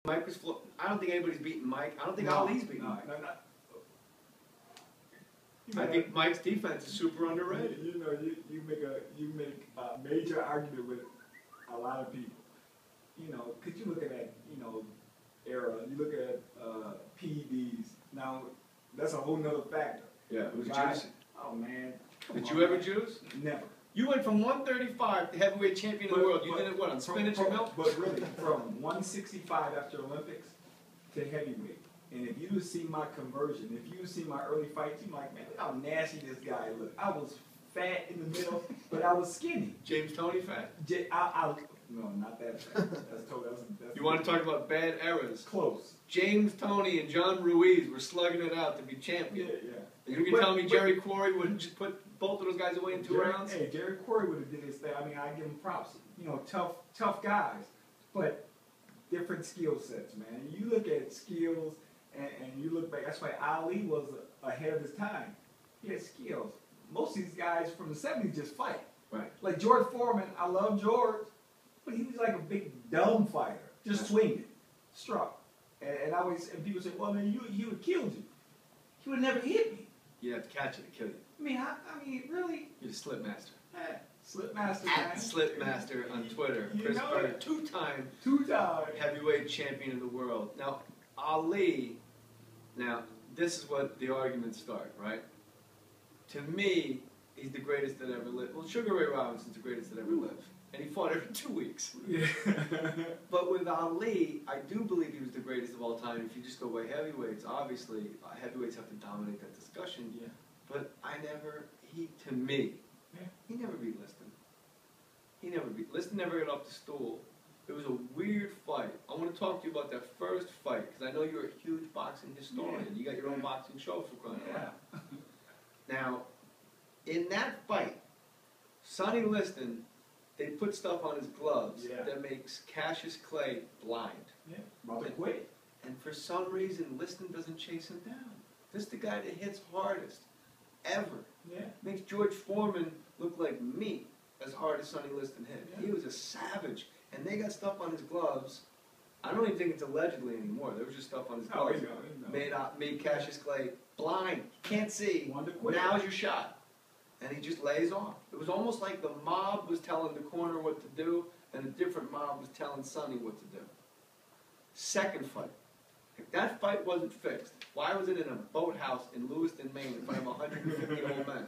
Mike was I don't think anybody's beaten Mike. I don't think Ali's beaten Mike. I think Mike's defense is super underrated. You know, you make a major argument with a lot of people. You know, could you look at that, you know, era? You look at PEDs. Now, that's a whole nother factor. Yeah, it was juicing. Oh man. Did you ever juice? Never. You went from 135 to heavyweight champion of the world. You did it what, on spinach and milk? But really, from 165 after Olympics to heavyweight. And if you see my conversion, if you see my early fights, you're like, man, look how nasty this guy looked. I was fat in the middle, but I was skinny. James Toney fat? No, not that fat. That's you want to talk about bad eras? Close. James Toney and John Ruiz were slugging it out to be champion. Yeah, yeah. You can tell me Jerry Quarry would just put both of those guys away in 2 rounds? Hey, Jerry Quarry would have did his thing. I mean, I give him props. You know, tough guys, but different skill sets, man. You look at skills, and you look back. That's why Ali was ahead of his time. He had skills. Most of these guys from the 70s just fight. Right. Like George Foreman, I love George, but he was like a big dumb fighter, just swinging, struck. And people say, well, man, he would have killed you. He would have never hit me. You have to catch it to kill you. I mean, really? You're the slip master. Slip master, At man. Slip Master on Twitter. Chris Byrd, two-time heavyweight champion of the world. Now, Ali, this is what the arguments start, right? To me, he's the greatest that ever lived. Well, Sugar Ray Robinson's the greatest that ever lived. And he fought every 2 weeks. Yeah. But with Ali, I do believe he was the greatest of all time. If you just go by heavyweights, obviously, heavyweights have to dominate that discussion. Yeah. But to me, he never beat Liston. Liston never got off the stool. It was a weird fight. I want to talk to you about that first fight, because I know you're a huge boxing historian. You got your own boxing show for crying out loud. Now, in that fight, Sonny Liston, they put stuff on his gloves that makes Cassius Clay blind. Yeah, about to quit. And for some reason, Liston doesn't chase him down. This is the guy that hits hardest ever. Yeah. Makes George Foreman look like meat as hard as Sonny Liston hit. Yeah. He was a savage. And they got stuff on his gloves. I don't even think it's allegedly anymore. There was just stuff on his gloves. Made Cassius Clay blind. Can't see. Now's your shot. And he just lays off. It was almost like the mob was telling the corner what to do, and a different mob was telling Sonny what to do. Second fight. If that fight wasn't fixed, why was it in a boathouse in Lewiston, Maine, in front of 150 old men?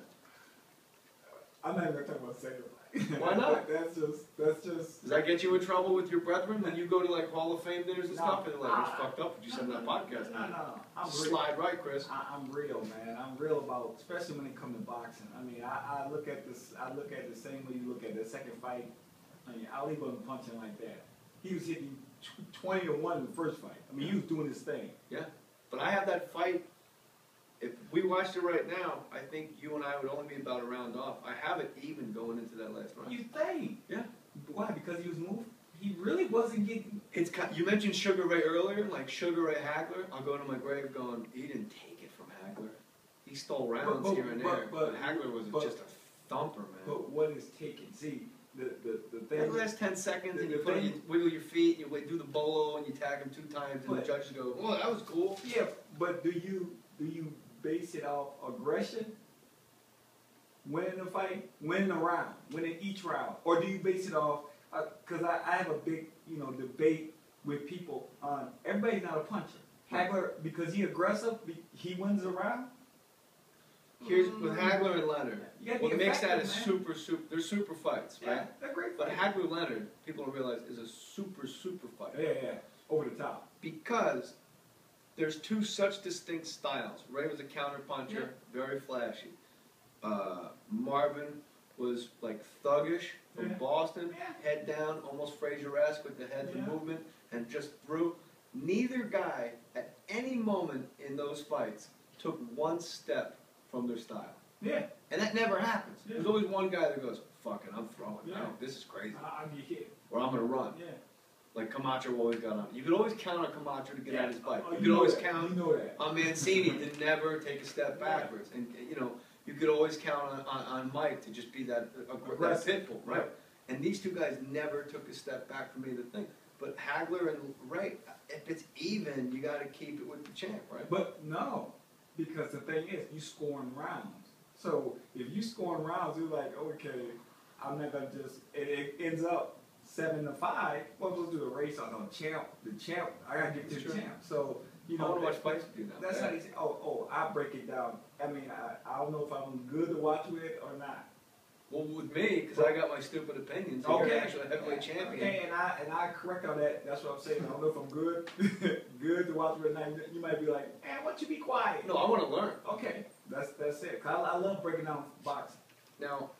I'm not even going to talk about the second fight. Why not? That's just... Does that get you in trouble with your brethren when you go to like Hall of Fame dinners and stuff? And they're like, it's fucked up. You said that podcast. No. Slide right, Chris. I'm real, man. I'm real about, especially when it comes to boxing. I mean, I look at this. I look at the same way you look at the second fight. I mean, Ali wasn't punching like that. He was hitting 20-1 in the first fight. I mean, he was doing his thing. Yeah, but I have that fight. If we watched it right now, I think you and I would only be about a round off. I have it even going into that last round. You think? Yeah. Why? Because he was moving? He really wasn't getting... You mentioned Sugar Ray earlier, like Sugar Ray Hagler. I'll go to my grave going, he didn't take it from Hagler. He stole rounds here and there. But Hagler was just a thumper, man. But what is taken? See, the thing... That last 10 seconds, and you wiggle your feet, you do the bolo, and you tag him 2 times, and the judges go, oh, that was cool. Yeah, but do you base it off aggression, winning the fight, winning a round, winning each round, or do you base it off? Because I have a big debate with people on everybody's not a puncher. Hagler, because he aggressive, he wins a round. Here's with Hagler and Leonard. What makes that is super. They're super fights, right? Yeah, they're great but fights. Hagler Leonard, people don't realize, is a super fight. Yeah, over the top. Because there's 2 such distinct styles. Ray was a counter-puncher, very flashy. Marvin was like thuggish from Boston, head down, almost Frazier-esque with the head and movement, and just threw. Neither guy, at any moment in those fights, took 1 step from their style. Yeah. And that never happens. Yeah. There's always one guy that goes, fuck it, I'm throwing. Yeah. No, this is crazy. I'll be hit. Or I'm going to run. Yeah. Like Camacho always got on. You could always count on Camacho to get out his bike. You you could always that. count You know that. on Mancini to never take a step backwards. And, you could always count on Mike to just be that pit bull, right? And these 2 guys never took a step back from either thing. But Hagler and Wright, if it's even, you got to keep it with the champ, right? But no, because the thing is, you scoring rounds. So if you scoring rounds, you're like, okay, I'm not gonna just. It ends up 7-5. What was do the race on the champ? The champ. I gotta get to the champ. So you know, I want to watch fights with you now. That's how they say. Oh, I break it down. I mean, I don't know if I'm good to watch with or not. Well, with me, because I got my stupid opinions. You're actually a heavyweight champion. Okay, and I correct all that. That's what I'm saying. I don't know if I'm good, good to watch with. Now you might be like, man, why don't you be quiet? No, I want to learn. Okay, that's it. 'Cause I love breaking down boxing. Now,